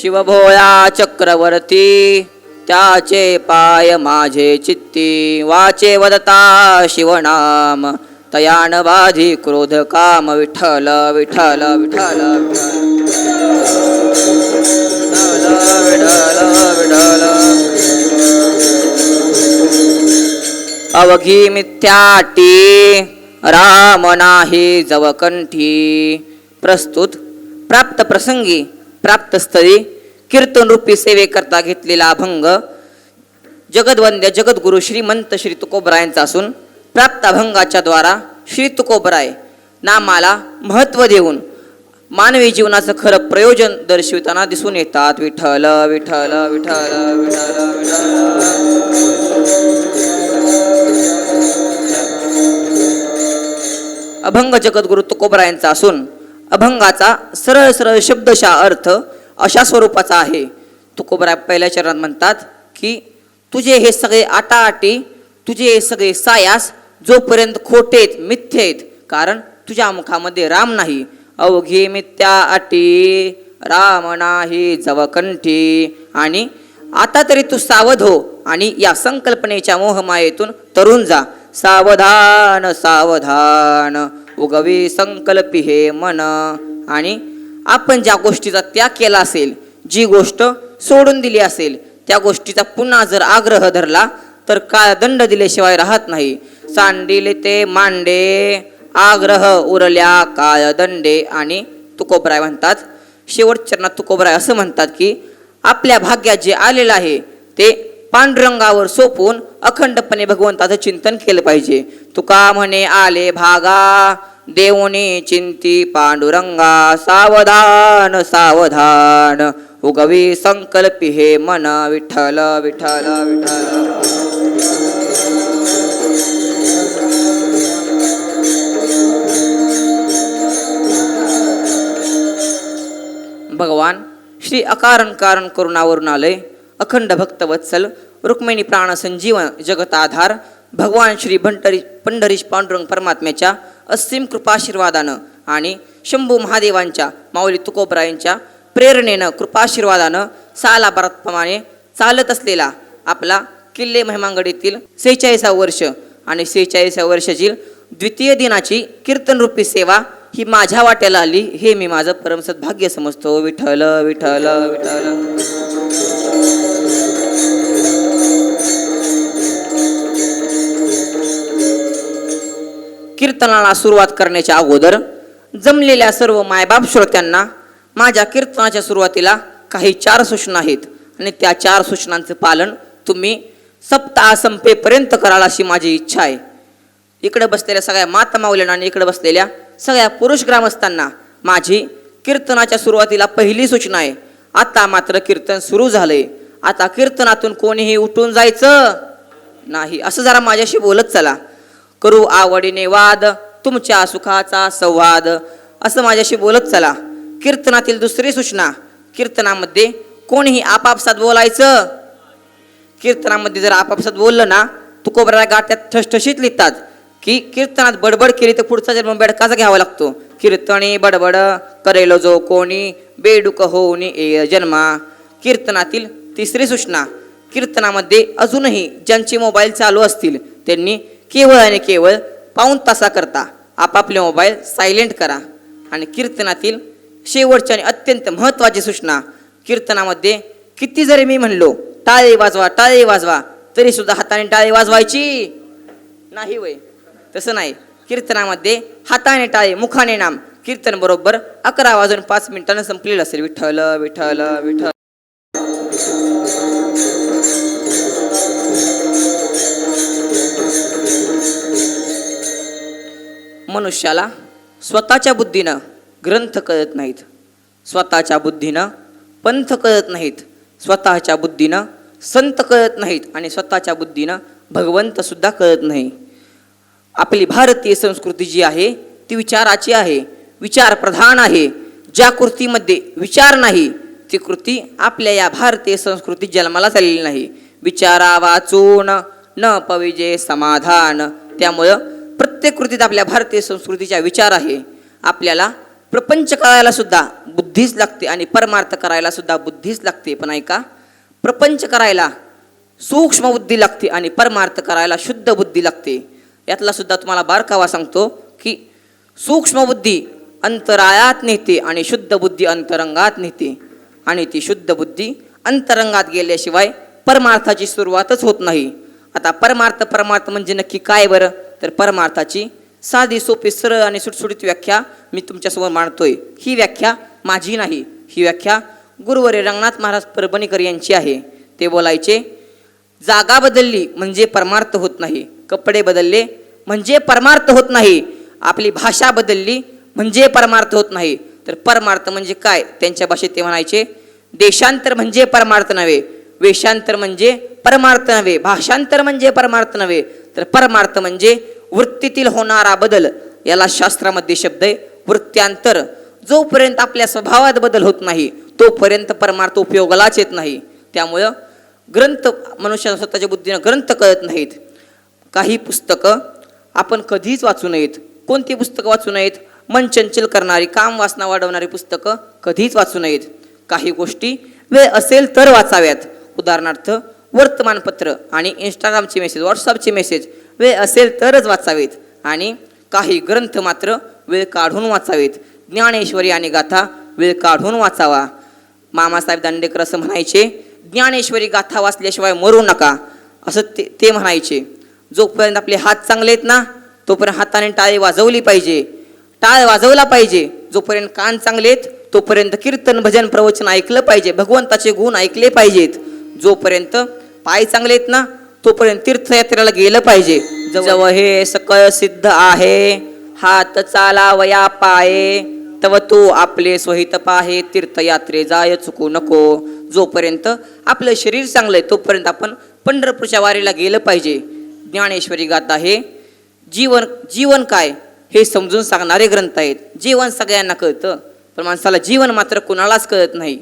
शिवभोळा चक्रवर्ती त्याचे पाय माझे चित्ती, वाचे वदता शिवनाम तयान बाधी क्रोध काम, विठ्ठल विठ्ठल विठ्ठल विठ्ठल. अवघी मिथ्याटी राम नाही जवकंठी. प्रस्तुत प्राप्त प्रसंगी प्राप्त स्थळी कीर्तन रूपी सेवेकरता घेतलेला अभंग जगद्वंद्य जगद्गुरु श्रीमंत श्री तुकोबरायांचा असून प्राप्त अभंगाच्या द्वारा श्री तुकोबराय नामाला महत्त्व देऊन मानवी जीवनाचं खरं प्रयोजन दर्शविताना दिसून येतात. विठ्ठल विठ्ठल विठ्ठल विठ्ठल अभंग जगद्गुरु तुकोबरायांचा असून अभंगाचा सरळ सरळ शब्दशः अर्थ अशा स्वरूपाचा आहे. तुकोबराय पहिल्या चरणात म्हणतात की तुझे हे सगळे आटाआटी, तुझे हे सगळे सायास जोपर्यंत खोटेत मिथ्येत, कारण तुझ्या मुखामध्ये राम नाही. अवघी मिथ्या अटी राम नाही जवकंठी. आणि आता तरी तू सावध हो आणि या संकल्पनेच्या मोहमायेतून तरुण जा. सावधान सावधान उगवी संकल्पी हे मन. आणि आपण ज्या गोष्टीचा त्याग केला असेल, जी गोष्ट सोडून दिली असेल, त्या गोष्टीचा पुन्हा जर आग्रह धरला तर काय दंड दिल्याशिवाय राहत नाही. सांडिले ते मांडे आग्रह उरल्या काय दंडे. आणि तुकोबराय म्हणतात शेवट चरणात तुकोबराय असं म्हणतात की आपल्या भाग्यात जे आलेलं आहे ते पांडुरंगावर सोपून अखंडपणे भगवंताचं चिंतन केलं पाहिजे. तुका म्हणे आले भागा देवनी चिंती पांडुरंगा. सावधान सावधान उगवी संकल्पी हे मन. विठ्ठल विठ्ठल विठ्ठल. भगवान श्री अकारण कारण करुणावरून आलय. अखंड भक्तवत्सल रुक्मिणी प्राण संजीवन जगत आधार भगवान श्री पंढरीश पांडुरंग परमात्म्याच्या असीम कृपाशीर्वादानं आणि शंभू महादेवांच्या माऊली तुकोबरायांच्या प्रेरणेनं कृपाशीर्वादानं सालाबाराप्रमाणे चालत असलेला आपला किल्ले महिमांगडीतील 46 वर्ष आणि 46 वर्षाची द्वितीय दिनाची कीर्तनरूपी सेवा ही माझ्या वाट्याला आली, हे मी माझं परमसद्भाग्य समजतो. विठ्ठल विठ्ठल विठ्ठल. कीर्तनाला सुरुवात करण्याच्या अगोदर जमलेल्या सर्व मायबाप श्रोत्यांना माझ्या कीर्तनाच्या सुरुवातीला काही 4 सूचना आहेत आणि त्या 4 सूचनांचं पालन तुम्ही सप्ताह संपेपर्यंत कराल अशी माझी इच्छा आहे. इकडे बसलेल्या सगळ्या माता माऊल्यांना आणि इकडे बसलेल्या सगळ्या पुरुष ग्रामस्थांना माझी कीर्तनाच्या सुरुवातीला पहिली सूचना आहे. आता मात्र कीर्तन सुरू झालंय. आता कीर्तनातून कोणीही उठून जायचं नाही, असं जरा माझ्याशी बोलत चला. करू आवडीने वाद तुमच्या सुखाचा संवाद, असं माझ्याशी बोलत चला. कीर्तनातील दुसरी सूचना, कीर्तनामध्ये कोणीही आपापसात बोलायचं. कीर्तनामध्ये जर आपापसात बोललं ना, तुकोबराय गात्यात ठसठशीत लिहितात की कीर्तनात बडबड केली तर पुढचा जन्म बेडकाचा घ्यावा लागतो. कीर्तनी बडबड करेलो जो कोणी बेडूक होऊन ये जन्मा. कीर्तनातील तिसरी सूचना, कीर्तनामध्ये अजूनही ज्यांचे मोबाईल चालू असतील त्यांनी केवळ आणि केवळ पाऊण तासाकरता आपापले मोबाईल सायलेंट करा. आणि कीर्तनातील शेवटची आणि अत्यंत महत्त्वाची सूचना, कीर्तनामध्ये किती जरी मी म्हणलो टाळे वाजवा तरी सुद्धा हाताने टाळे वाजवायची नाही. वय तसं नाही. कीर्तनामध्ये हाताने टाळे मुखाने नाम. कीर्तन बरोबर 11 वाजून 5 मिनिटांना संपलेलं असेल. विठ्ठल विठ्ठल विठ्ठल. मनुष्याला स्वतःच्या बुद्धीनं ग्रंथ कळत नाहीत, स्वतःच्या बुद्धीनं पंथ कळत नाहीत, स्वतःच्या बुद्धीनं संत कळत नाहीत आणि स्वतःच्या बुद्धीनं भगवंत सुद्धा कळत नाही. आपली भारतीय संस्कृती जी आहे ती विचाराची आहे, विचार प्रधान आहे. ज्या कृतीमध्ये विचार नाही ती कृती आपल्या या भारतीय संस्कृतीत जन्माला आलेली नाही. विचारा वाचून न पविजे समाधान. त्यामुळं प्रत्येक कृतीत आपल्या भारतीय संस्कृतीचा विचार आहे. आपल्याला प्रपंच कळायला सुद्धा बुद्धीच लागते आणि परमार्थ करायला सुद्धा बुद्धीच लागते. पण ऐका, प्रपंच करायला सूक्ष्म बुद्धी लागते आणि परमार्थ करायला शुद्ध बुद्धी लागते. यातला सुद्धा तुम्हाला बारकावा सांगतो की सूक्ष्म बुद्धी अंतराळात नेते आणि शुद्ध बुद्धी अंतरंगात नेते. आणि ती शुद्ध बुद्धी अंतरंगात गेल्याशिवाय परमार्थाची सुरुवातच होत नाही. आता परमार्थ म्हणजे नक्की काय बरं? तर परमार्थाची साधी सोपी सरळ आणि सुटसुटीत व्याख्या मी तुमच्यासमोर मांडतोय. ही व्याख्या माझी नाही, ही व्याख्या गुरुवर्य रंगनाथ महाराज परभणीकर यांची आहे. ते बोलायचे, जागा बदलली म्हणजे परमार्थ होत नाही, कपडे बदलले म्हणजे परमार्थ होत नाही, आपली भाषा बदलली म्हणजे परमार्थ होत नाही. तर परमार्थ म्हणजे काय? त्यांच्या भाषेत ते म्हणायचे, देशांतर म्हणजे परमार्थ नव्हे, वेशांतर म्हणजे परमार्थ नव्हे, भाषांतर म्हणजे परमार्थ नव्हे, तर परमार्थ म्हणजे वृत्तीतील होणारा बदल. याला शास्त्रामध्ये शब्द आहे वृत्त्यांतर. जोपर्यंत आपल्या स्वभावात बदल होत नाही तोपर्यंत परमार्थ उपयोगालाच येत नाही. त्यामुळं ग्रंथ मनुष्याला स्वतःच्या बुद्धीनं ग्रंथ कळत नाहीत. काही पुस्तकं आपण कधीच वाचू नयेत. कोणती पुस्तकं वाचू नयेत? मन चंचल करणारी, काम वासना वाढवणारी पुस्तकं कधीच वाचू नयेत. काही गोष्टी वेळ असेल तर वाचाव्यात. उदाहरणार्थ वर्तमानपत्र आणि इंस्टाग्रामचे मेसेज, व्हॉट्सअपचे मेसेज वेळ असेल तरच वाचावेत. आणि काही ग्रंथ मात्र वेळ काढून वाचावेत. ज्ञानेश्वरी आणि गाथा वेळ काढून वाचावा. मामासाहेब दांडेकर असं म्हणायचे, ज्ञानेश्वरी गाथा वाचल्याशिवाय मरू नका, असं ते म्हणायचे. जोपर्यंत आपले हात चांगले आहेत ना तोपर्यंत हाताने टाळे वाजवली पाहिजे, टाळ वाजवला पाहिजे. जोपर्यंत कान चांगले आहेत तोपर्यंत कीर्तन भजन प्रवचन ऐकलं पाहिजे, भगवंताचे गुण ऐकले पाहिजेत. जोपर्यंत पाय चांगले आहेत ना तोपर्यंत तीर्थयात्रेला गेलं पाहिजे. जव हे सकळ सिद्ध आहे, हात चालावया पाये, तव तू आपले स्वहित पाहे, तीर्थयात्रे जाय चुकू नको. जोपर्यंत आपलं शरीर चांगलं आहे तोपर्यंत आपण पंढरपूरच्या वारीला गेलं पाहिजे. ज्ञानेश्वरी गाथा हे जीवन काय हे समजून सांगणारे ग्रंथ आहेत. जीवन सगळ्यांना कळतं पण माणसाला जीवन मात्र कुणालाच कळत नाही.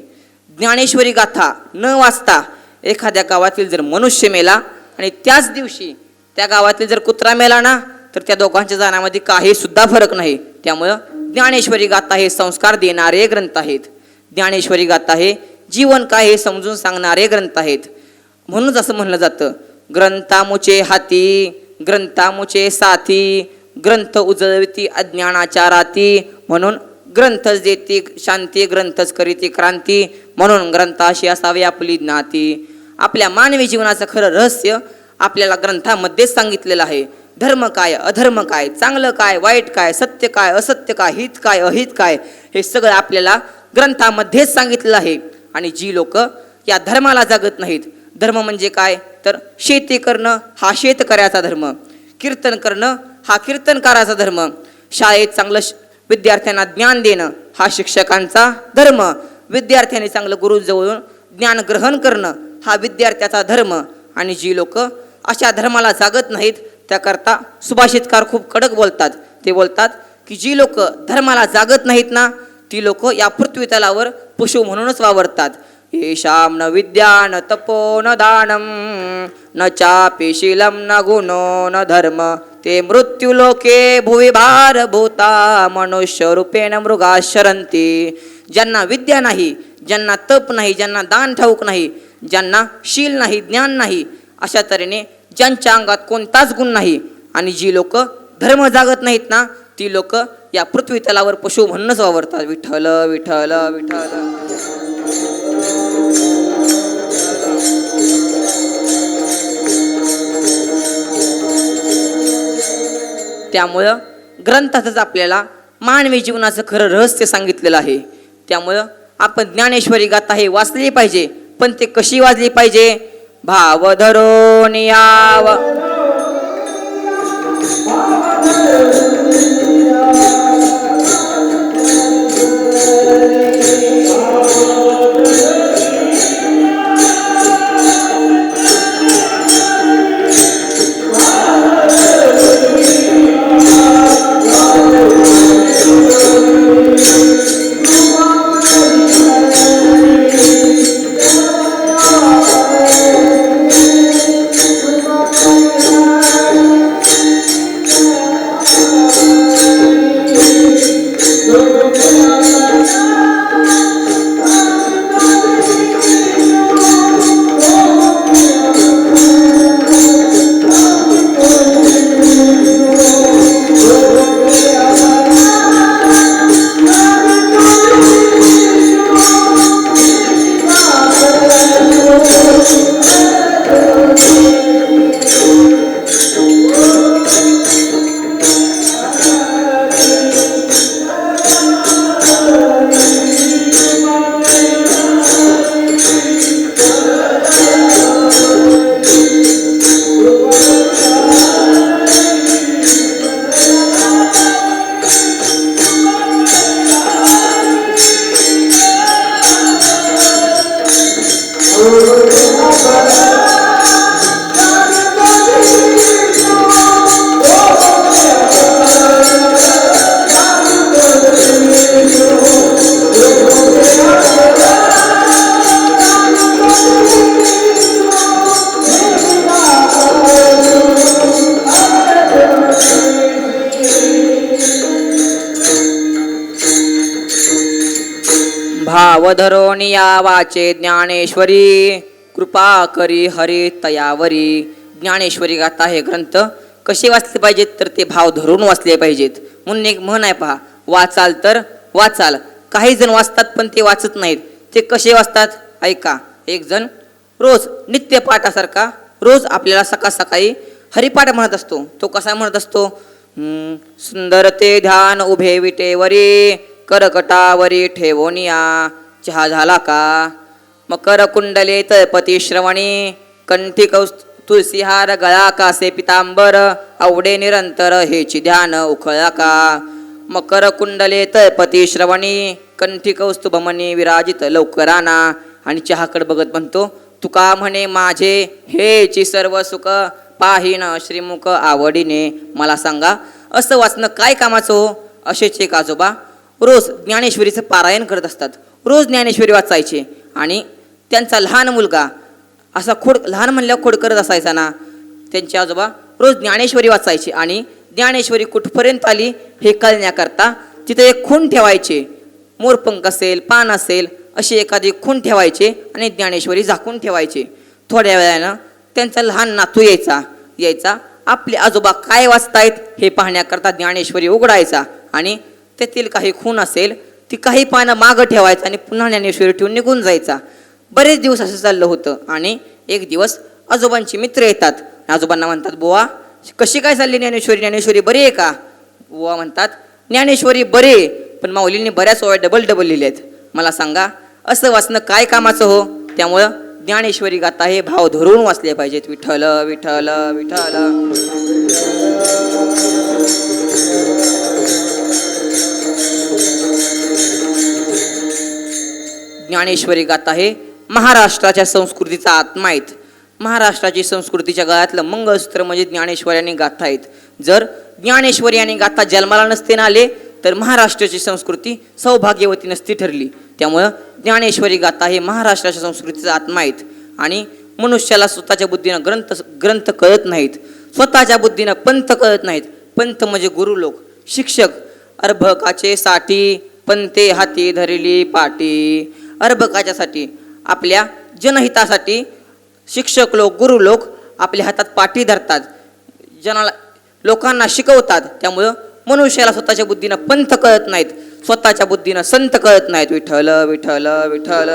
ज्ञानेश्वरी गाथा न वाचता एखाद्या गावातील जर मनुष्य मेला आणि त्याच दिवशी त्या गावातील जर कुत्रा मेला ना तर त्या दोघांच्या जाण्यामध्ये काही सुद्धा फरक नाही. त्यामुळं ज्ञानेश्वरी गाथा हे संस्कार देणारे ग्रंथ आहेत. ज्ञानेश्वरी गाथा हे जीवन काय हे समजून सांगणारे ग्रंथ आहेत. म्हणूनच असं म्हणलं जातं, ग्रंथामुचे हाती ग्रंथामुचे साथी, ग्रंथ उजळविती अज्ञानाच्या राती, म्हणून ग्रंथच देती शांती ग्रंथच करीती क्रांती, म्हणून ग्रंथाशी असावी आपली ज्ञाती. आपल्या मानवी जीवनाचं खरं रहस्य आपल्याला ग्रंथामध्येच सांगितलेलं आहे. धर्म काय, अधर्म काय, चांगलं काय, वाईट काय, सत्य काय, असत्य काय, हित काय, अहित काय, हे सगळं आपल्याला ग्रंथामध्येच सांगितलेलं आहे. आणि जी लोक या धर्माला जगत नाहीत, धर्म म्हणजे काय तर शेती करणं हा शेतकऱ्याचा धर्म, कीर्तन करणं हा कीर्तनकाराचा धर्म, शाळेत चांगलं विद्यार्थ्यांना ज्ञान देणं हा शिक्षकांचा धर्म, विद्यार्थ्यांनी चांगलं गुरुजवळून ज्ञान ग्रहण करणं हा विद्यार्थ्याचा धर्म. आणि जी लोक अशा धर्माला जागत नाहीत त्याकरता सुभाषितकार खूप कडक बोलतात. ते बोलतात की जी लोक धर्माला जागत नाहीत ना ती लोक या पृथ्वी तलावर पशु म्हणूनच वावरतात. येषां न विद्या न तपो न दानम न चापि शीलम न गुणो न धर्म, ते मृत्युलोके भुवि भारभूता मनुष्य रूपेण मृगाशरन्ति. ज्यांना विद्या नाही, ज्यांना तप नाही, ज्यांना दान ठाऊक नाही, ज्यांना शील नाही, ज्ञान नाही, अशा तऱ्हेने ज्यांच्या अंगात कोणताच गुण नाही आणि जी लोक धर्म जागत नाहीत ना ती लोक या पृथ्वी तलावर पशु म्हणूनच वावरतात. विठ्ठल विठ्ठल विठ्ठल. त्यामुळं ग्रंथातच आपल्याला मानवी जीवनाचं खरं रहस्य सांगितलेलं आहे. त्यामुळं आपण ज्ञानेश्वरी गाथा हे वाचली पाहिजे. पण ते कशी वाचली पाहिजे? भाव धरून याव. भाव धरोनिया वाचे ज्ञानेश्वरी कृपा करी हरी तयावरी. ज्ञानेश्वरी गाथा हे ग्रंथ कसे वाचले पाहिजेत तर ते भाव धरून वाचले पाहिजेत. म्हणून एक म्हण आहे पहा, वाचाल तर वाचाल. काही जण वाचतात पण ते वाचत नाहीत. ते कसे वाचतात ऐका. एक जण रोज नित्यपाठासारखा रोज आपल्याला सकाळ सकाळी हरिपाठ म्हणत असतो. तो कसा म्हणत असतो, सुंदर ते ध्यान उभे विटेवरी करकटावरी ठेवोनिया चहा झाला का. मकर कुंडले तळपती श्रवणी कंठी तुळसीहार गळा कासे पितांबर आवडे निरंतर हेची ध्यान उखळा का. मकर कुंडले तळपती श्रवणी कंठी कौस्तुभमणी विराजित लवकराना. आणि चहाकड बघत म्हणतो, तुका म्हणे माझे हेची सर्व सुख पाहिन श्रीमुख आवडीने. मला सांगा असं वाचणं काय कामाचं हो. असेच एक आजोबा रोज ज्ञानेश्वरीचं पारायण करत असतात. रोज ज्ञानेश्वरी वाचायचे आणि त्यांचा लहान मुलगा असा लहान म्हणल्यावर खोड करत असायचा ना. त्यांचे आजोबा रोज ज्ञानेश्वरी वाचायचे आणि ज्ञानेश्वरी कुठपर्यंत आली हे कळण्याकरता तिथे एक खूण ठेवायचे. मोरपंख असेल पान असेल अशी एखादी खूण ठेवायचे आणि ज्ञानेश्वरी झाकून ठेवायचे. थोड्या वेळानं त्यांचा लहान नातू यायचा आपले आजोबा काय वाचतायत हे पाहण्याकरता ज्ञानेश्वरी उघडायचा आणि त्यातील काही खूण असेल ती काही पानं मागं ठेवायचं आणि पुन्हा ज्ञानेश्वरी ठेवून निघून जायचा. बरेच दिवस असं चाललं होतं आणि एक दिवस आजोबांचे मित्र येतात. आजोबांना म्हणतात, बुवा कशी काय चालली ज्ञानेश्वरी, ज्ञानेश्वरी बरी आहे का. बुवा म्हणतात, ज्ञानेश्वरी बरी आहे पण माऊलींनी बऱ्याच वेळा डबल लिहिलेत. मला सांगा असं वाचणं काय कामाचं हो. त्यामुळं ज्ञानेश्वरी गाथा हे भाव धरून वाचले पाहिजेत. विठ्ठल विठ्ठल विठ्ठल. ज्ञानेश्वरी गाथा हे महाराष्ट्राच्या संस्कृतीचा आत्मा आहेत. महाराष्ट्राची संस्कृतीच्या गळ्यातलं मंगळसूत्र म्हणजे ज्ञानेश्वरी आणि गाथा आहेत. जर ज्ञानेश्वरी आणि गाथा जन्माला नसते ना आले तर महाराष्ट्राची संस्कृती सौभाग्यवती नसती ठरली. त्यामुळं ज्ञानेश्वरी गाथा हे महाराष्ट्राच्या संस्कृतीचा आत्मा आहेत. आणि मनुष्याला स्वतःच्या बुद्धीनं ग्रंथ कळत नाहीत, स्वतःच्या बुद्धीनं पंथ कळत नाहीत. पंथ म्हणजे गुरु लोक, शिक्षक. अर्भकाचे साठी पंते हाती धरली पाटी. अर्भकाच्यासाठी आपल्या जनहितासाठी शिक्षक लोक गुरु लोक आपल्या हातात पाठी धरतात, लोकांना शिकवतात. त्यामुळं मनुष्याला स्वतःच्या बुद्धीनं पंथ कळत नाहीत, स्वतःच्या बुद्धीनं संत कळत नाहीत. विठ्ठल विठ्ठल विठ्ठल.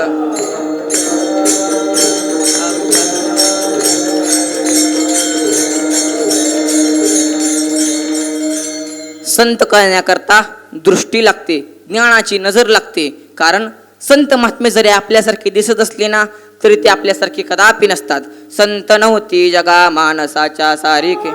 संत कळण्याकरता दृष्टी लागते, ज्ञानाची नजर लागते. कारण संत महात्मे जरी आपल्यासारखे दिसत असले ना तरी ते आपल्यासारखे कदापि नसतात. संत नव्हती जगा मानसाच्या सारिके.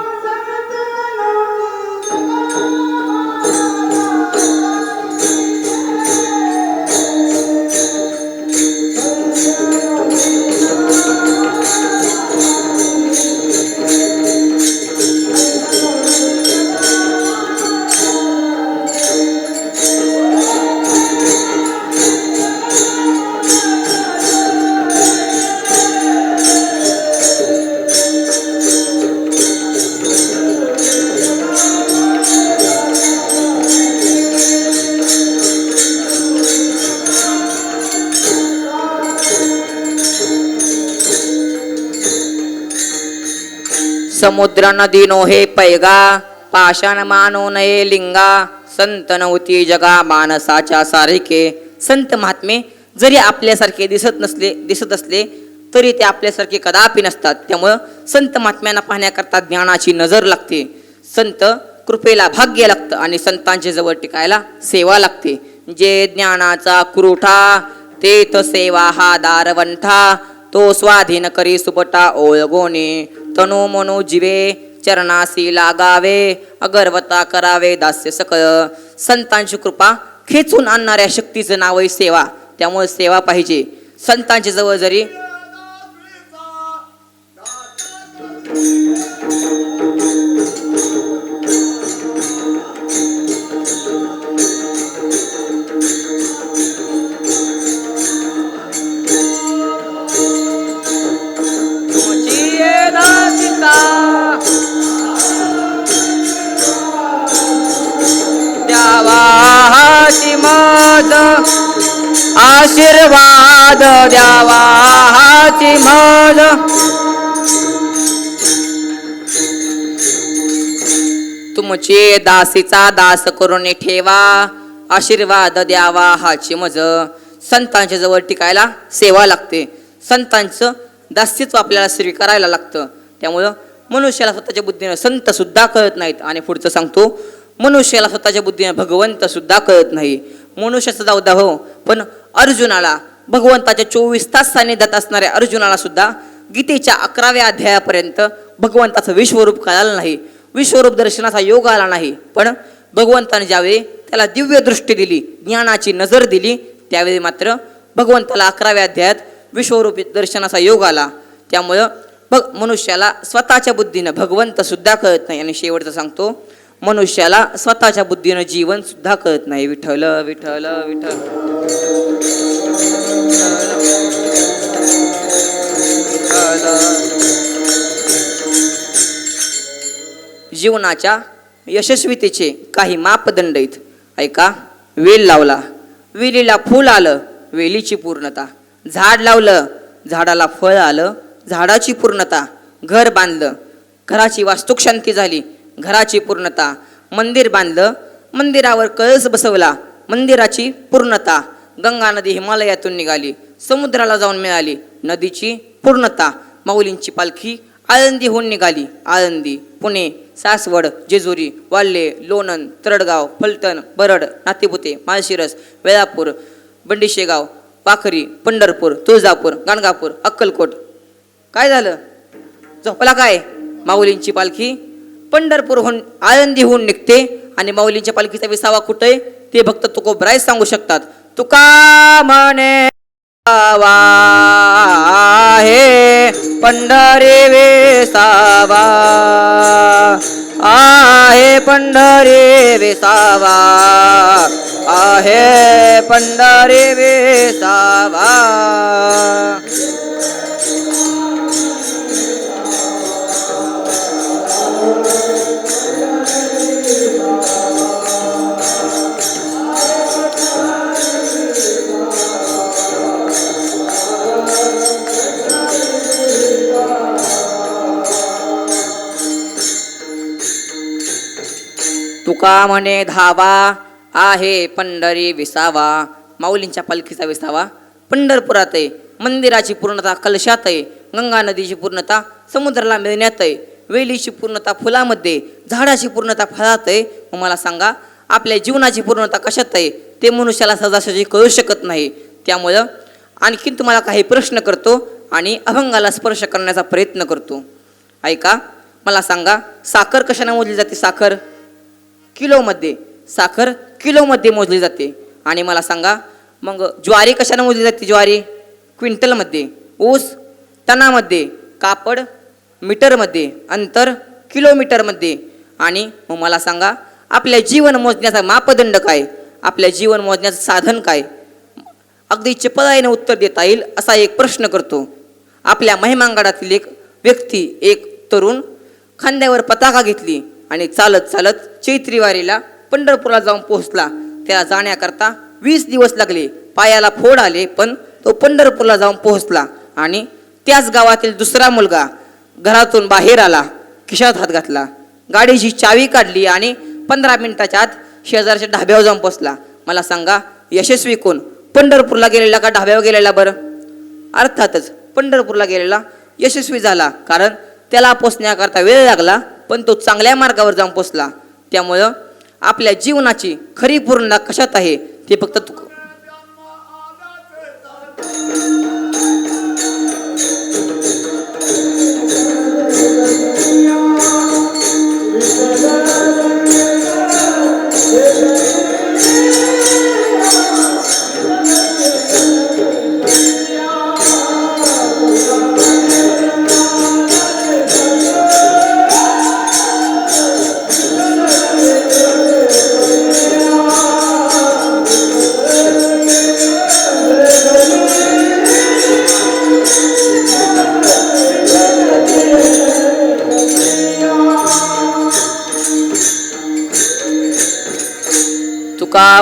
समुद्र नदी नोहे पैगा पाषाण मानो नये लिंगा. संत नव्हती जगा मानसाच्या सारिके. संत महात्मे जरी आपल्यासारखे दिसत असले तरी ते आपल्यासारखे कदापि नसतात. त्यामुळं संत महात्म्यांना पाहण्याकरता ज्ञानाची नजर लागते, संत कृपेला भाग्य लागतं आणि संतांच्या जवळ टिकायला सेवा लागते. जे ज्ञानाचा कुरुठा तेथ सेवा हा दारवंठा. तो स्वाधीन करी सुपटा ओळगोने. तनो मनो जीवे चरणासी लागावे. अगरवता करावे दास्य सकळ. संतांची कृपा खेचून आणणाऱ्या शक्तीचं नाव आहे सेवा. त्यामुळे सेवा पाहिजे. संतांच्या जवळ जरी द्यावा हाती मद आशीर्वाद द्यावा हाची मज तुमचे दासीचा दास करून ठेवा आशीर्वाद द्यावा हाची मज संतांच्या जवळ टिकायला सेवा लागते संतांचं दास्यत्व आपल्याला स्वीकारायला लागतं त्यामुळं मनुष्याला स्वतःच्या बुद्धीनं संत सुद्धा कळत नाहीत आणि पुढचं सांगतो मनुष्याला स्वतःच्या बुद्धीनं भगवंत सुद्धा कळत नाही मनुष्याचं जाऊ द्या हो पण अर्जुनाला भगवंताच्या 24 तास सानिध्यात असणाऱ्या अर्जुनाला सुद्धा गीतेच्या 11व्या अध्यायापर्यंत भगवंताचं विश्वरूप कळालं नाही विश्वरूप दर्शनाचा योग आला नाही पण भगवंताने ज्यावेळी त्याला दिव्य दृष्टी दिली ज्ञानाची नजर दिली त्यावेळी मात्र भगवंताला 11व्या अध्यायात विश्वरूप दर्शनाचा योग आला त्यामुळं मनुष्याला स्वतःच्या बुद्धीनं भगवंत सुद्धा कळत नाही आणि शेवटचं सांगतो मनुष्याला स्वतःच्या बुद्धीनं जीवन सुद्धा कळत नाही विठ्ठल विठ्ठल विठ्ठल जीवनाच्या यशस्वीतेचे काही मापदंड आहेत ऐका वेल लावला वेलीला फूल आलं वेलीची पूर्णता झाड लावलं झाडाला फळ आलं झाडाची पूर्णता घर बांधलं घराची वास्तुक शांती झाली घराची पूर्णता मंदिर बांधलं मंदिरावर कळस बसवला मंदिराची पूर्णता गंगा नदी हिमालयातून निघाली समुद्राला जाऊन मिळाली नदीची पूर्णता माऊलींची पालखी आळंदीहून निघाली आळंदी पुणे सासवड जेजुरी वाल्हे लोणंद तरडगाव फलटण बरड नातेपुते माळशिरस वेळापूर बंडिशेगाव पाखरी पंढरपूर तुळजापूर गाणगापूर अक्कलकोट काय झालं झोपला काय माऊलींची पालखी पंढरपूरहून आळंदीहून निघते आणि माऊलींच्या पालखीचा विसावा कुठे ते भक्त तुकोबराय सांगू शकतात तुका म्हणे आहे पंढरी विसावा आहे पंढरी विसावा आहे पंढरी विसावा तुका म्हणे धावा आहे पंढरी विसावा माऊलींच्या पालखीचा विसावा पंढरपुरात आहे मंदिराची पूर्णता कलशात आहे गंगा नदीची पूर्णता समुद्राला मिळण्यात आहे वेलीची पूर्णता फुलामध्ये झाडाची पूर्णता फळात आहे मग मला सांगा आपल्या जीवनाची पूर्णता कशात आहे ते मनुष्याला सहजासहजी कळू शकत नाही त्यामुळं आणखीन तुम्हाला काही प्रश्न करतो आणि अभंगाला स्पर्श करण्याचा प्रयत्न करतो ऐका मला सांगा साखर कशाने मोजली जाते साखर किलोमध्ये मोजली जाते आणि मला सांगा मग ज्वारी कशाने मोजली जाते ज्वारी क्विंटलमध्ये ऊस टनामध्ये कापड मीटरमध्ये अंतर किलोमीटरमध्ये आणि मग मला सांगा आपल्या जीवन मोजण्याचा मापदंड काय आपल्या जीवन मोजण्याचं साधन काय अगदी चपळाईने उत्तर देता येईल असा एक प्रश्न करतो आपल्या महिमांगणातील एक व्यक्ती एक तरुण खांद्यावर पताका घेतली आणि चालत चालत चैत्रीवारीला पंढरपूरला जाऊन पोहोचला त्याला जाण्याकरता 20 दिवस लागले पायाला फोड आले पण तो पंढरपूरला जाऊन पोहोचला आणि त्याच गावातील दुसरा मुलगा घरातून बाहेर आला खिशात हात घातला गाडीची चावी काढली आणि 15 मिनिटाच्या आत शेजारच्या ढाब्यावर जाऊन पोहोचला मला सांगा यशस्वी कोण पंढरपूरला गेलेला का ढाब्यावर गेलेला बरं अर्थातच पंढरपूरला गेलेला यशस्वी झाला कारण त्याला पोचण्याकरता वेळ लागला पण तो चांगल्या मार्गावर जाऊन पोचला त्यामुळं आपल्या जीवनाची खरी पूर्णता कशात आहे ते फक्त तुका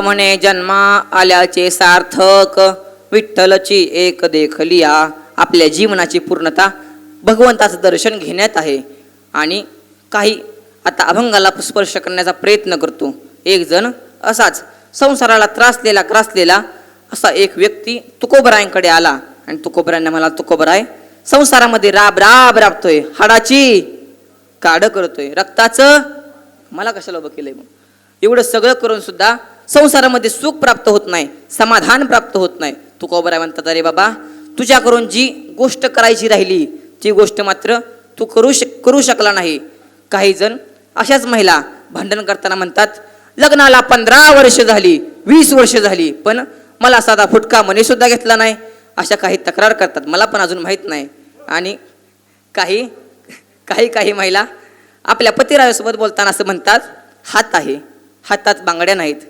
म्हणे जन्मा आल्याचे सार्थक विठ्ठलची एक देखलिया. आपल्या जीवनाची पूर्णता भगवंताचं दर्शन घेण्यात आहे. आणि काही आता अभंगाला स्पर्श करण्याचा प्रयत्न करतो. एक जण असाच संसाराला ग्रासलेला असा एक व्यक्ती तुकोबरायांकडे आला आणि तुकोबरायांना म्हणाला, तुकोबराय, संसारामध्ये राबतोय, हाडाची काढ करतोय, रक्ताचं मला कशाला उभं केलंय. मग एवढं सगळं करून सुद्धा संसारामध्ये सुख प्राप्त होत नाही, समाधान प्राप्त होत नाही. तुकोबराय म्हणतात, अरे बाबा, तुझ्याकडून जी गोष्ट करायची राहिली ती गोष्ट मात्र तू करू शकला नाही. काही जण अशाच महिला भांडण करताना म्हणतात, लग्नाला 15 वर्ष झाली, 20 वर्ष झाली, पण मला साधा फुटका मनी सुद्धा घेतला नाही. अशा काही तक्रार करतात. मला पण अजून माहीत नाही. आणि काही महिला आपल्या पतिराजासोबत बोलताना असं म्हणतात, हात आहे, हातात बांगड्या नाहीत,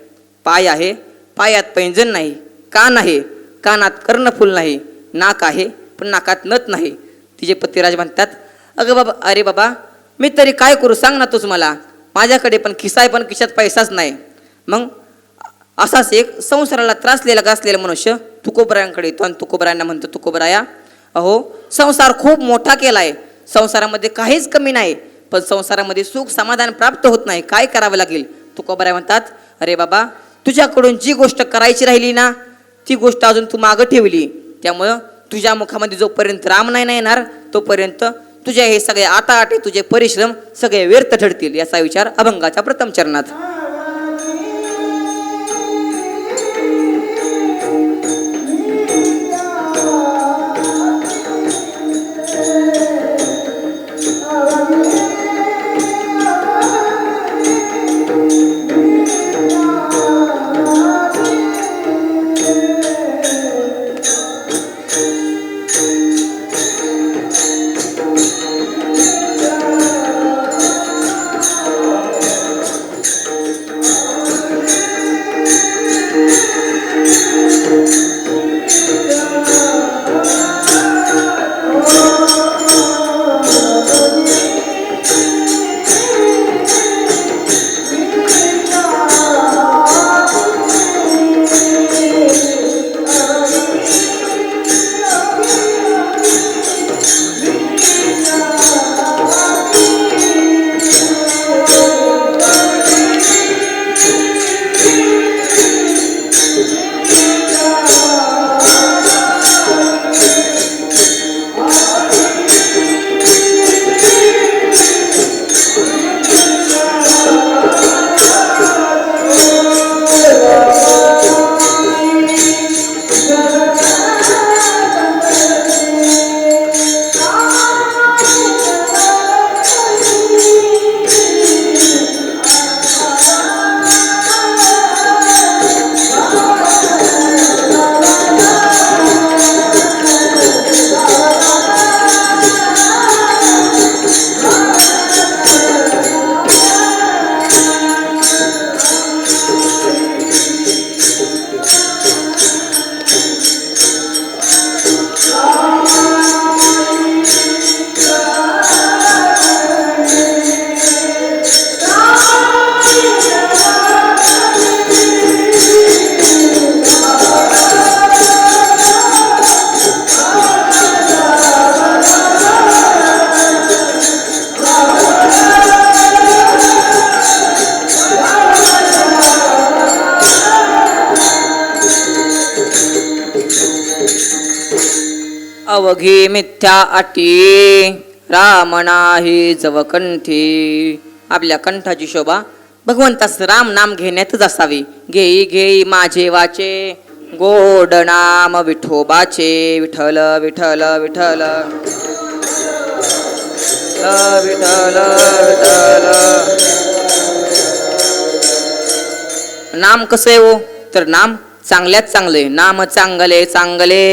पाय आहे, पायात पैंजण नाही, कान आहे, कानात कर्णफूल नाही, नाक आहे पण नाकात नथ नाही. तिचे पतिराज म्हणतात, अरे बाबा, मी तरी काय करू, सांग ना तूच मला. माझ्याकडे पण खिसा आहे पण खिशात पैसाच नाही. मग असाच एक संसाराला गासलेला मनुष्य तुकोबरायांकडे येतो आणि तुकोबरायांना म्हणतो, तुकोबराया, अहो, संसार खूप मोठा केलाय, संसारामध्ये काहीच कमी नाही, पण संसारामध्ये सुख समाधान प्राप्त होत नाही, काय करावं लागेल. तुकोबराय म्हणतात, अरे बाबा, तुझ्याकडून जी गोष्ट करायची राहिली ना ती गोष्ट अजून तू मागं ठेवली. त्यामुळं तुझ्या मुखामध्ये जोपर्यंत राम नाही येणार तोपर्यंत तुझे हे सगळे आटाआटे, तुझे परिश्रम सगळे व्यर्थ ठरतील. याचा विचार अभंगाच्या प्रथम चरणात. अवघी मिथ्या अटी राम नाही जवकंठी. आपल्या कंठाची शोभा भगवंतास राम नाम घेण्यातच असावी. घेई घेई माझे वाचे गोड नाम विठोबाचे. विठ्ठल विठ्ठल विठ्ठल विठ्ठल विठ्ठल. नाम कसं आहे हो, तर नाम चांगल्यात चांगले. नाम चांगले चांगले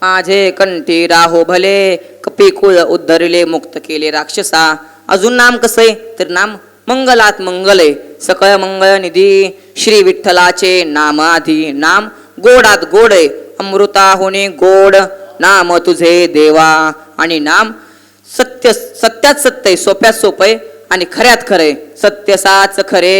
माझे कंठी राहो भले. कपिकुळ उद्धरले मुक्त केले राक्षसा. अजून नाम कसं आहे, तर नाम मंगलात मंगल आहे. सकळ मंगळ निधी श्री विठ्ठलाचे नाम आधी. नाम गोडात गोड आहे, अमृता होणे गोड नाम तुझे देवा. आणि नाम सत्यात सत्य, सोप्यात सोपे आणि खऱ्यात खरे. सत्य साच खरे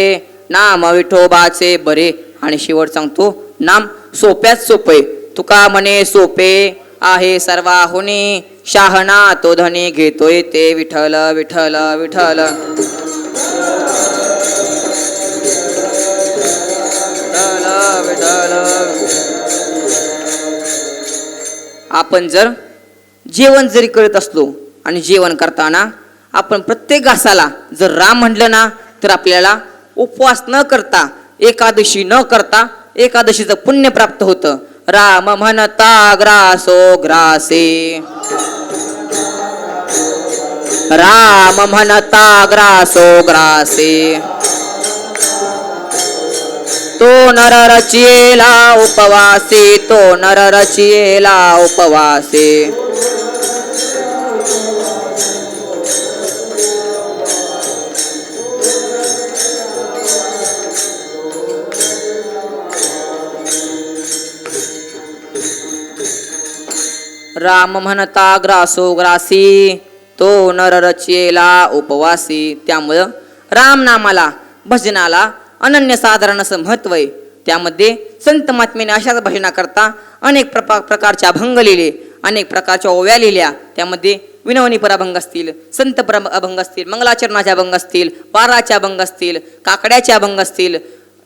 नाम विठोबाचे बरे. आणि शेवट सांगतो, नाम सोप्यात सोपे तुका म्हणे सोपे आहे सर्वाहुनी, शहाणा तो धनी घेतोय ते विठ्ठल विठ्ठल विठ्ठल आपण जर जेवण जरी करत असलो आणि जेवण करताना आपण प्रत्येक घासाला जर राम म्हटलं ना, तर आपल्याला उपवास न करता, एकादशी न करता एकादशीचं पुण्य प्राप्त होतं. राम म्हणता ग्रासो ग्रासे, राम म्हणता ग्रासो ग्रासे, तो नर रचियेला उपवासे, तो नर रचियेला उपवासे. राम म्हणता ग्रासो ग्रासी, तो नर रचियेला उपवासी. त्यामुळं राम नामाला, भजनाला अनन्यसाधारण असं महत्व आहे. त्यामध्ये संत महात्म्याने अशाच भजनाकरता अनेक प्रकारच्या अभंग लिहिले, अनेक प्रकारच्या ओव्या लिहिल्या. त्यामध्ये विनवणीपर अभंग असतील, संत अभंग असतील, मंगलाचरणाचे अभंग असतील, पाराचे अभंग असतील, काकड्याचे अभंग असतील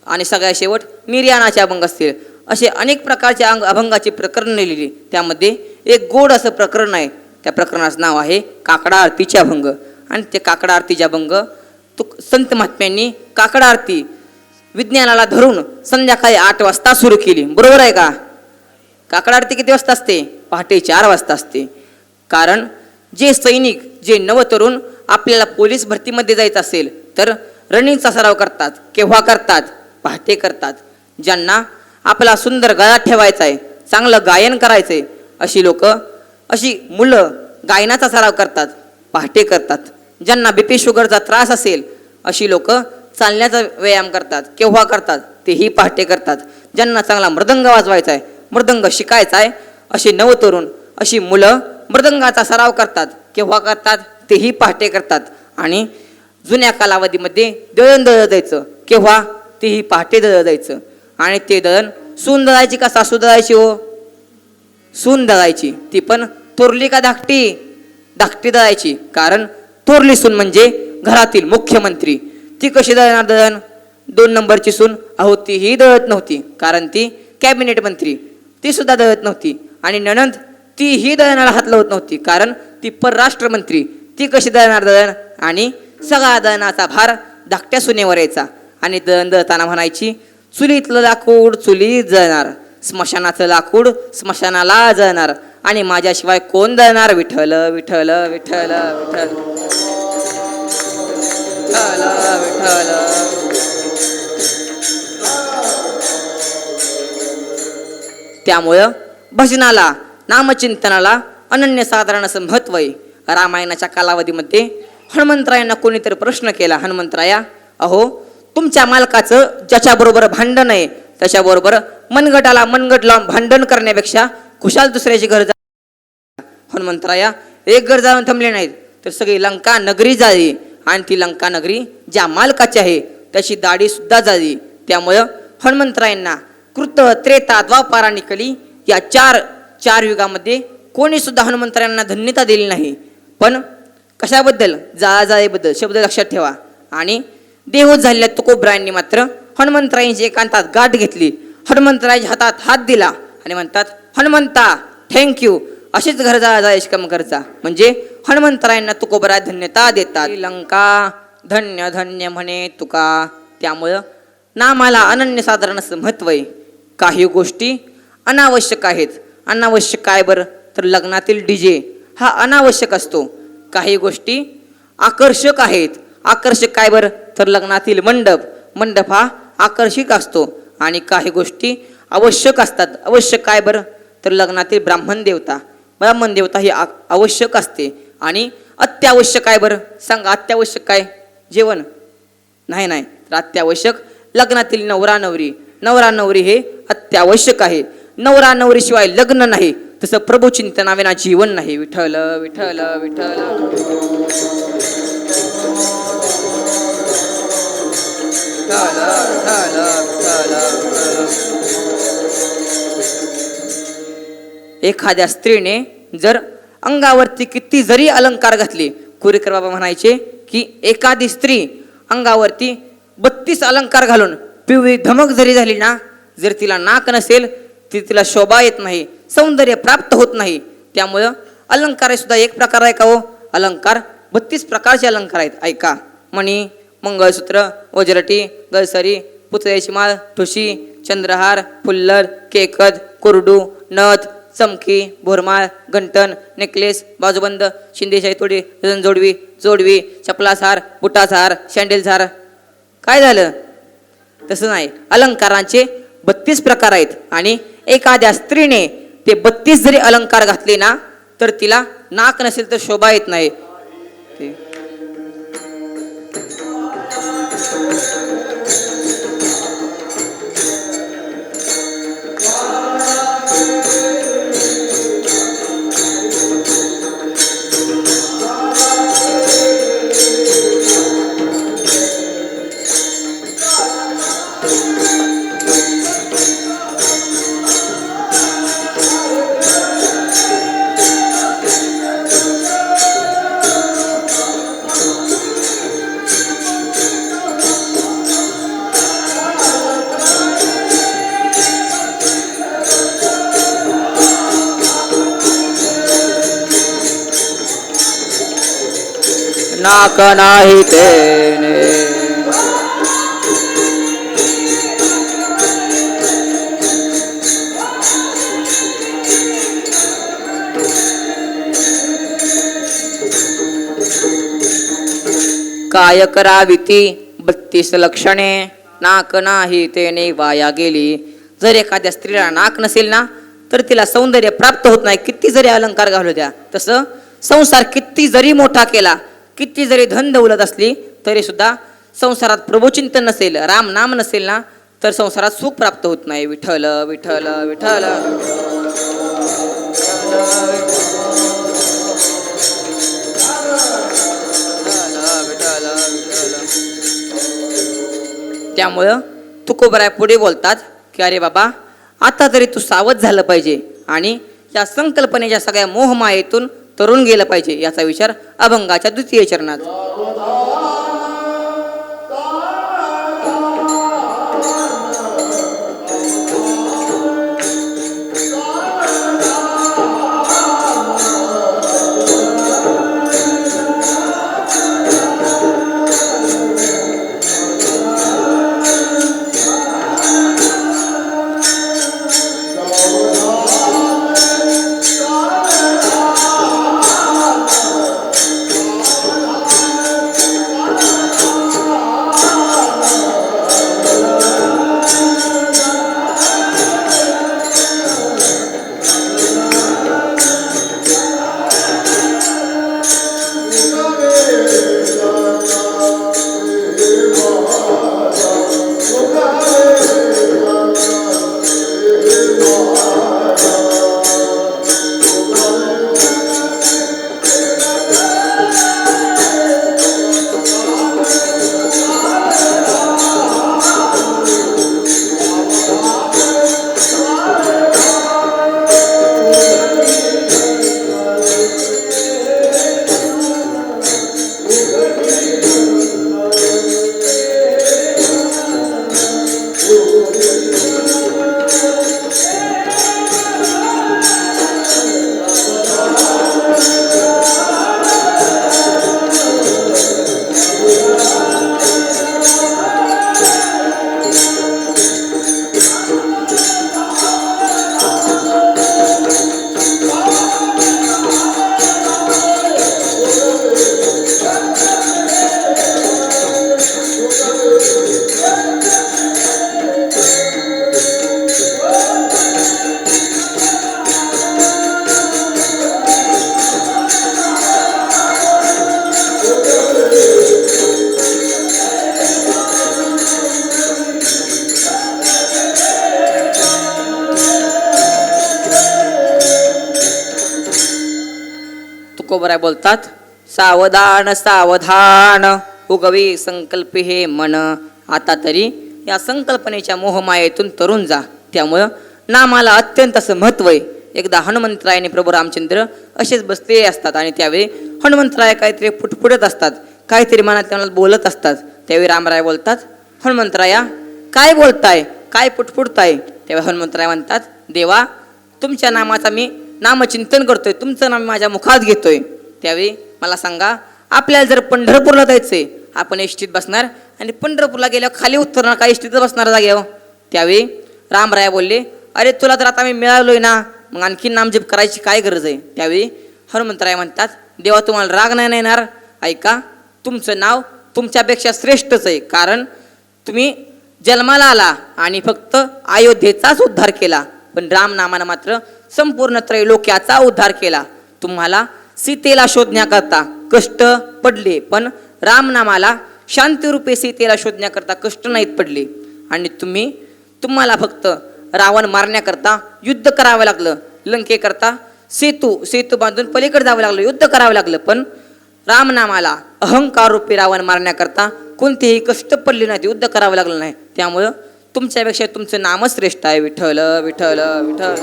आणि सगळ्या शेवट निर्याणाचे अभंग असतील. असे अनेक प्रकारच्या अभंगाची प्रकरण लिहिली. त्यामध्ये एक गोड असं प्रकरण आहे. त्या प्रकरणाचं नाव आहे काकडा आरतीचे अभंग. आणि ते काकडा आरतीचे अभंग संत महात्म्यांनी काकडा आरती विज्ञानाला धरून संध्याकाळी 8 वाजता सुरू केली. बरोबर आहे का? काकडा आरती किती वाजता असते? पहाटे 4 वाजता असते. कारण जे सैनिक, जे नवतरुण आपल्याला पोलीस भरतीमध्ये जायचं असेल तर रनिंगचा सराव करतात. केव्हा करतात? पहाटे करतात. ज्यांना आपला सुंदर गळा ठेवायचा आहे, चांगलं गायन करायचं आहे, अशी लोक, अशी मुलं गायनाचा सराव करतात, पहाटे करतात. ज्यांना बीपी शुगरचा त्रास असेल अशी लोक चालण्याचा व्यायाम करतात. केव्हा करतात? तेही पहाटे करतात. ज्यांना चांगला मृदंग वाजवायचा आहे, मृदंग शिकायचा आहे, अशी नवतरुण, अशी मुलं मृदंगाचा सराव करतात. केव्हा करतात? तेही पहाटे करतात. आणि जुन्या कालावधीमध्ये दळण दळलं जायचं. केव्हा? तेही पहाटे दळलं जायचं. आणि ते दळण सून दळायची का सासू दळायची? हो, सून दळायची. ती पण थोरली का धाकटी? धाकटी दळायची. कारण थोरली सून म्हणजे घरातील मुख्यमंत्री. ती कशी दळणार दळण? 2 नंबरची सून, अहो तीही दळत नव्हती, कारण ती कॅबिनेट मंत्री, ती सुद्धा दळत नव्हती. आणि नणंद, तीही दळणाला हात लावत नव्हती, कारण ती परराष्ट्र मंत्री, ती कशी दळणार दळण? आणि सगळा दळणाचा भार धाकट्या सुनेवर यायचा. आणि दळण दळताना म्हणायची, चुलीतलं लाकूड चुलीत जळणार, स्मशानाचं लाकूड स्मशानाला जळणार, आणि माझ्याशिवाय कोण जळणार? विठ्ठल विठ्ठल विठ्ठल विठ्ठल विठ्ठल. त्यामुळं भजनाला, नामचिंतनाला अनन्यसाधारण असं महत्व आहे. रामायणाच्या कालावधीमध्ये हनुमंतरायांना कोणीतरी प्रश्न केला, हनुमंतराया, अहो तुमच्या मालकाचं ज्याच्याबरोबर भांडण आहे त्याच्याबरोबर मनगटाला मनगट लावून भांडण करण्यापेक्षा खुशाल दुसऱ्याची घर जा. हनुमंतराया एक घर जाऊन थांबले नाहीत, तर सगळी लंका नगरी जाळी. आणि ती लंका नगरी ज्या मालकाची आहे त्याची दाढी सुद्धा जाळी. त्यामुळं हनुमंतरायांना कृत, त्रेता, द्वापार आणि कली या चार युगामध्ये कोणी सुद्धा हनुमंतरायांना धन्यता दिली नाही. पण कशाबद्दल? जाळाजाळीबद्दल. शब्द लक्षात ठेवा. आणि देहूत झालेल्या तुकोबरायांनी मात्र हनुमंतरायांची एकांतात गाठ घेतली, हनुमंतरायांच्या हातात हात दिला आणि म्हणतात, हनुमंता थँक्यू, अशीच घर जायची कम करता. म्हणजे हनुमंतरायांना तुकोबरा धन्यता देतात. लंका धन्य धन्य म्हणे तुका. त्यामुळं नामाला अनन्यसाधारण असं महत्व आहे. काही गोष्टी अनावश्यक आहेत. अनावश्यक काय बरं? तर लग्नातील डीजे हा अनावश्यक असतो. काही गोष्टी आकर्षक आहेत. आकर्षक काय बरं? तर लग्नातील मंडप हा आकर्षक असतो. आणि काही गोष्टी आवश्यक असतात. आवश्यक काय बरं? तर लग्नातील ब्राह्मण देवता ही आवश्यक असते. आणि अत्यावश्यक काय बरं? सांगा, अत्यावश्यक काय? जेवण नाही. तर अत्यावश्यक लग्नातील नवरा नवरी हे अत्यावश्यक आहे. नवरा नवरी शिवाय लग्न नाही, तसं प्रभू चिंतनाविना जीवन नाही. विठ्ठल विठ्ठल विठ्ठल. एखाद्या स्त्रीने जर अंगावरती किती जरी अलंकार घातले, कुरेकर बाबा म्हणायचे की एखादी स्त्री अंगावरती 32 अलंकार घालून पिवळी धमक जरी झाली ना, जर तिला नाक नसेल ती तिला शोभा येत नाही, सौंदर्य प्राप्त होत नाही. त्यामुळं अलंकार सुद्धा एक प्रकार आहे का हो? अलंकार 32 प्रकारचे अलंकार आहेत. ऐका. मणी, मंगळसूत्र, वज्रटी, गलसरी, पुतळ्याची माळ, ठुशी, चंद्रहार, फुल्लर, केकद, कुरडू, नथ, चमकी, भोरमाळ, घंटन, नेकलेस, बाजूबंद, शिंदेशाही तोडी, जोडवी, जोडवी, चपलाचा हार, बुटाचा हार, सँडलचा हार. काय झालं? तसं नाही. अलंकारांचे 32 प्रकार आहेत आणि एखाद्या स्त्रीने ते 32 जरी अलंकार घातले ना, तर तिला नाक नसेल तर शोभा येत नाही. नाक नाही तेने काय कराविती 32 लक्षणे, नाक नाही तेने वाया गेली. जर एखाद्या स्त्रीला नाक नसेल ना, तर तिला सौंदर्य प्राप्त होत नाही, किती जरी अलंकार घालू द्या. तसं संसार किती जरी मोठा केला, किती जरी धन दौलत असली, तरी सुद्धा संसारात प्रभुचिंतन नसेल, राम नाम नसेल ना, तर संसारात सुख प्राप्त होत नाही. विठ्ठल विठ्ठल विठ्ठल. त्यामुळं तुकोबराय पुढे बोलतात की अरे बाबा, आता तरी तू सावध झालं पाहिजे आणि या संकल्पनेच्या सगळ्या मोहमायेतून तरुण गेलं पाहिजे. याचा विचार अभंगाच्या 2य चरणात. तुकोबराय बोलतात, सावधान सावधान उगवी संकल्प हे मन. आता तरी या संकल्पनेच्या मोहमायेतून तरुण जा. त्यामुळं नामाला अत्यंत असं महत्व आहे. एकदा हनुमंतराय आणि प्रभू रामचंद्र असेच बसलेले असतात आणि त्यावेळी हनुमंतराय काहीतरी फुटफुटत असतात, काहीतरी मनात त्यांना बोलत असतात. त्यावेळी रामराय बोलतात, हनुमंतराया काय बोलताय, काय फुटफुटताय? तेव्हा हनुमंतराय म्हणतात, देवा तुमच्या नामाचा मी नामचिंतन करतोय, तुमचं नाम माझ्या मुखात घेतोय. त्यावेळी मला सांगा, आपल्याला जर पंढरपूरला जायचंय, आपण एसटीत बसणार आणि पंढरपूरला गेल्यावर खाली उतरणार का एसटीत बसणार जागेवर? त्यावेळी रामराय बोलले, अरे तुला तर आता मी मिळालोय ना, मग आणखी नामजप करायची काय गरज आहे? त्यावेळी हनुमंतराय म्हणतात, देवा तुम्हाला राग नाही येणार, ऐका तुमचं नाव तुमच्यापेक्षा श्रेष्ठच आहे, कारण तुम्ही जन्माला आला आणि फक्त अयोध्येचाच उद्धार केला, पण रामनामानं मात्र संपूर्ण त्रैलोक्याचा उद्धार केला. तुम्हाला सीतेला शोधण्याकरता कष्ट पडले, पण रामनामाला शांतिरूपे सीतेला शोधण्याकरता कष्ट नाहीत पडले. आणि तुम्हाला फक्त रावण मारण्याकरता युद्ध करावं लागलं, लंकेकरता सेतू बांधून पलीकडे जावं लागलं, युद्ध करावं लागलं, पण रामनामाला अहंकार रूपी रावण मारण्याकरता कोणतेही कष्ट पडले नाहीत, युद्ध करावं लागलं नाही. त्यामुळं तुमच्यापेक्षा तुमचं नामच श्रेष्ठ आहे. विठ्ठल विठ्ठल विठ्ठल.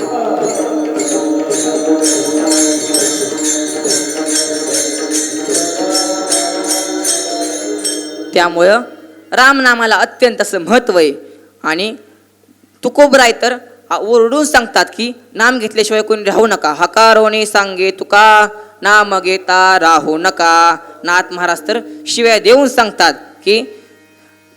त्यामुळं रामनामाला अत्यंत असं महत्त्व आहे. आणि तुकोबराय तर ओरडून सांगतात की नाम घेतल्याशिवाय कोणी राहू नका, हकारोने सांगे तुका नाम घेता राहू नका. नाथ महाराज तर शिवाय देऊन सांगतात की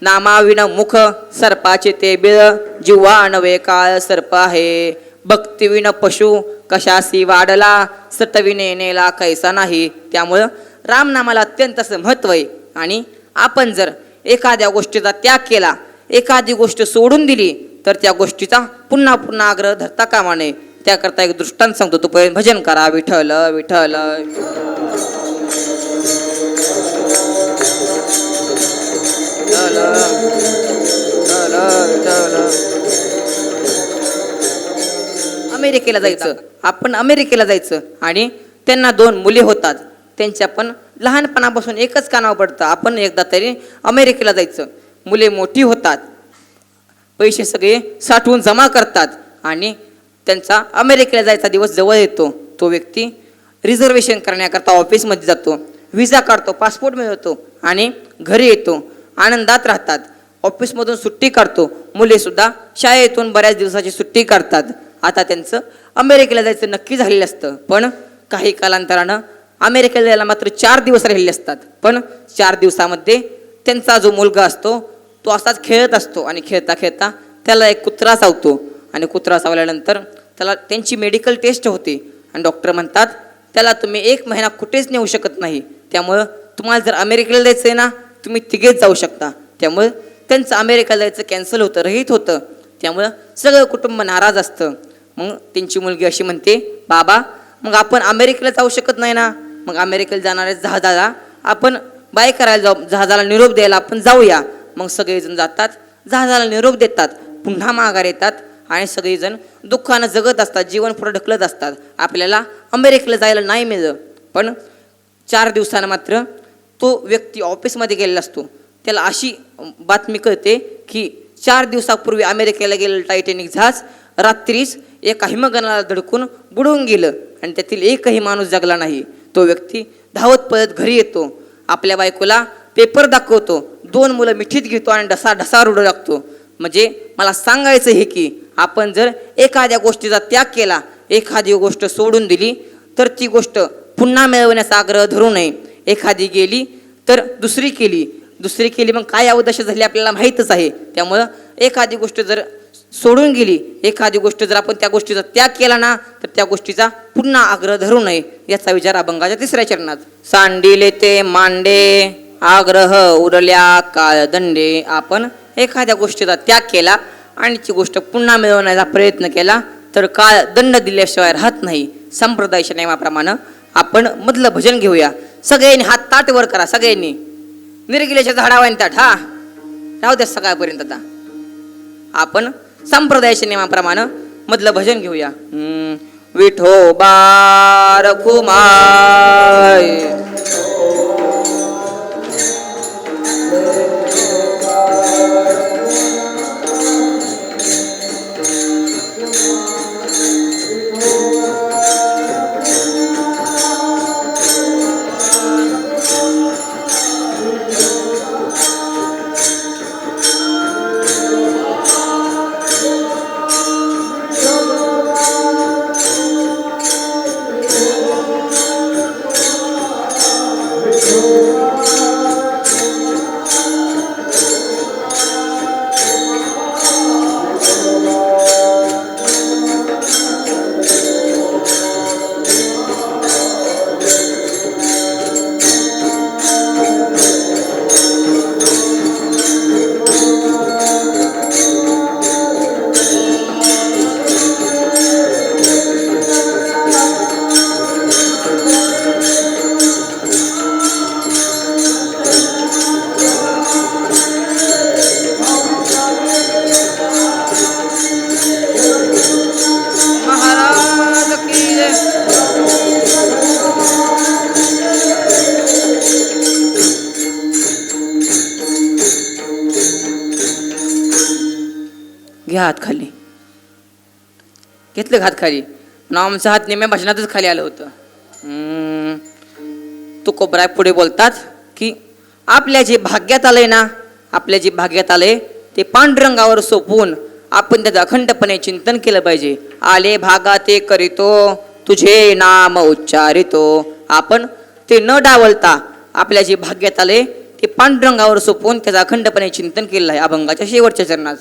नामाविन मुख सर्पाचे ते बिळ, जिव्हा नवे काळ सर्प आहे. भक्तिविन पशु कशासी वाढला, सटविने नेला कैसा नाही. त्यामुळं रामनामाला अत्यंत असं महत्त्व आहे. आणि आपण जर एखाद्या गोष्टीचा त्याग केला, एखादी गोष्ट सोडून दिली, तर त्या गोष्टीचा पुन्हा पुन्हा आग्रह धरता कामा नये. त्याकरता एक दृष्टांत सांगतो, तो पर्यंत भजन करा. विठ्ठल विठ्ठल. अमेरिकेला जायचं, आपण अमेरिकेला जायचं आणि त्यांना 2 मुले होतात. त्यांच्या पण लहानपणापासून एकच कानावर पडतं, आपण एकदा तरी अमेरिकेला जायचं. मुले मोठी होतात, पैसे सगळे साठवून जमा करतात आणि त्यांचा अमेरिकेला जायचा दिवस जवळ येतो. तो व्यक्ती रिझर्वेशन करण्याकरता ऑफिसमध्ये जातो, व्हिसा काढतो, पासपोर्ट मिळवतो आणि घरी येतो. आनंदात राहतात. ऑफिसमधून सुट्टी काढतो. मुलेसुद्धा शाळेतून बऱ्याच दिवसाची सुट्टी काढतात. आता त्यांचं अमेरिकेला जायचं नक्की झालेलं असतं, पण काही कालांतरानं अमेरिकेला जायला मात्र 4 दिवस राहिलेले असतात. पण 4 दिवसामध्ये त्यांचा जो मुलगा असतो तो असाच खेळत असतो आणि खेळता खेळता त्याला एक कुत्रा चावतो आणि कुत्रा चावल्यानंतर त्याला त्यांची मेडिकल टेस्ट होते आणि डॉक्टर म्हणतात त्याला तुम्ही 1 महिना कुठेच नेऊ शकत नाही, त्यामुळं तुम्हाला जर अमेरिकेला जायचं आहे ना, तुम्ही तिघेच जाऊ शकता. त्यामुळं त्यांचं अमेरिकेला जायचं कॅन्सल होतं, रहित होतं. त्यामुळं सगळं कुटुंब नाराज असतं. मग त्यांची मुलगी अशी म्हणते, बाबा मग आपण अमेरिकेला जाऊ शकत नाही ना, मग अमेरिकेला जाणाऱ्या जहाजाला आपण बाय करायला जाऊ, जहाजाला निरोप द्यायला आपण जाऊया. मग सगळेजण जातात, जहाजाला निरोप देतात, पुन्हा माघार येतात आणि सगळेजण दुःखानं जगत असतात, जीवन पुढे ढकलत असतात. आपल्याला अमेरिकेला जायला नाही मिळलं. पण 4 दिवसानं मात्र तो व्यक्ती ऑफिसमध्ये गेलेला असतो. त्याला अशी बातमी कळते की 4 दिवसापूर्वी अमेरिकेला गेलेलं टायटॅनिक जहाज रात्रीच एका हिमगणाला धडकून बुडून गेलं आणि त्यातील एकही माणूस जगला नाही. तो व्यक्ती धावत पळत घरी येतो, आपल्या बायकोला पेपर दाखवतो, 2 मुलं मिठीत घेतो आणि ढसा रुडू लागतो. म्हणजे मला सांगायचं हे की आपण जर एखाद्या गोष्टीचा त्याग केला, एखादी गोष्ट सोडून दिली, तर ती गोष्ट पुन्हा मिळवण्याचा आग्रह धरू नये. एखादी गेली तर दुसरी केली मग काय अवदशा झाली आपल्याला माहीतच आहे. त्यामुळं एखादी गोष्ट जर सोडून गेली, एखादी गोष्ट जर आपण त्या गोष्टीचा त्याग केला ना, तर त्या गोष्टीचा पुन्हा आग्रह धरू नये. याचा विचार अभंगाच्या 3ऱ्या चरणात. सांडिले ते मांडे आग्रह उरल्या काळदंडे. आपण एखाद्या गोष्टीचा त्याग केला आणि ती गोष्ट पुन्हा मिळवण्याचा प्रयत्न केला तर काळ दंड दिल्याशिवाय राहत नाही. संप्रदायाच्या नियमाप्रमाणे आपण मधलं भजन घेऊया. सगळ्यांनी हात ताट वर करा, सगळ्यांनी निरगिल्याच्या झाडावानी ताट. हा राहू द्या सकाळपर्यंत. आता आपण संप्रदायाच्या नियमाप्रमाणे मधलं भजन घेऊया. विठोबा रखुमाई घ्या हात खाली. घेतलं हात खाली. आमचा हात नेहमी भजनातच खाली आलं होतं. तुकोबराय पुढे बोलतात की आपल्या जे भाग्यात आलंय ना, आपल्या जे भाग्यात आलंय ते पांडुरंगावर सोपवून आपण त्याचं अखंडपणे चिंतन केलं पाहिजे. आले भागा ते करीतो तुझे नाम उच्चारितो. आपण ते न डावलता आपल्या जे भाग्यात आले ते पांडुरंगावर सोपवून त्याचं अखंडपणे चिंतन केलं आहे अभंगाच्या शेवटच्या चरणात.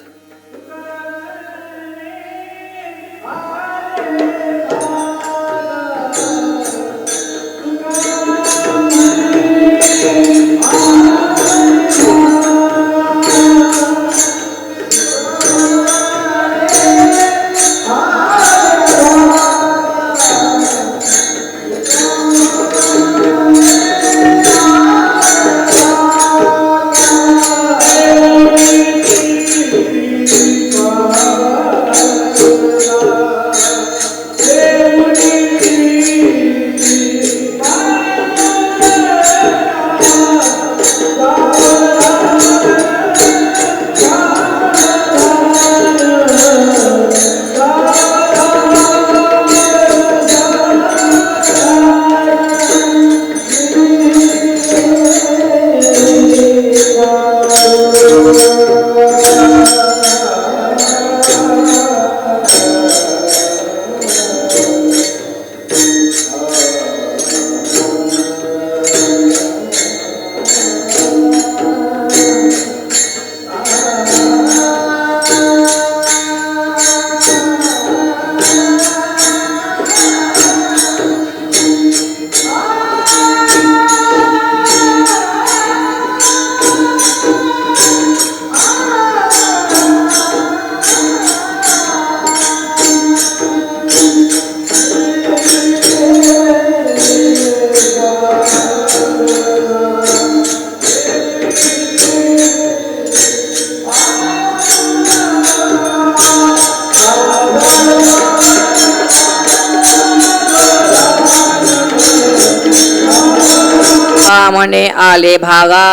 म्हणे आले भागा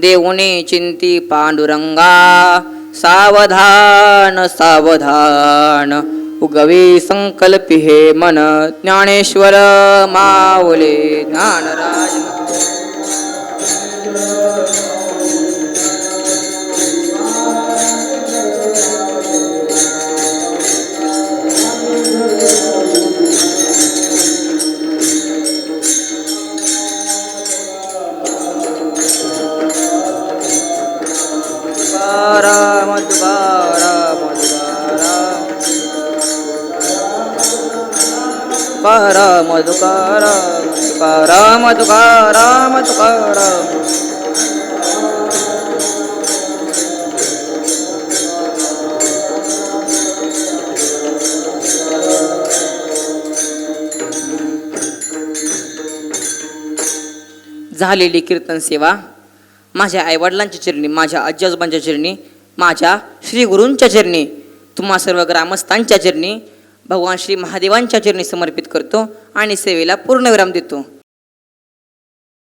देऊने चिंती पांडुरंगा. सावधान सावधान उगवी संकल्पी हे मन. ज्ञानेश्वर माऊले ज्ञानराज. मधुकार मधुकार मधुकार मधुकार. झालेली कीर्तन सेवा माझ्या आईवडिलांच्या चरणी, माझ्या आजी आजोबांच्या चरणी, माझ्या श्री गुरूंच्या चरणी, तुम्हा सर्व ग्रामस्थांच्या चरणी, भगवान श्री महादेवांच्या चरणी समर्पित करतो आणि सेवेला पूर्णविराम देतो.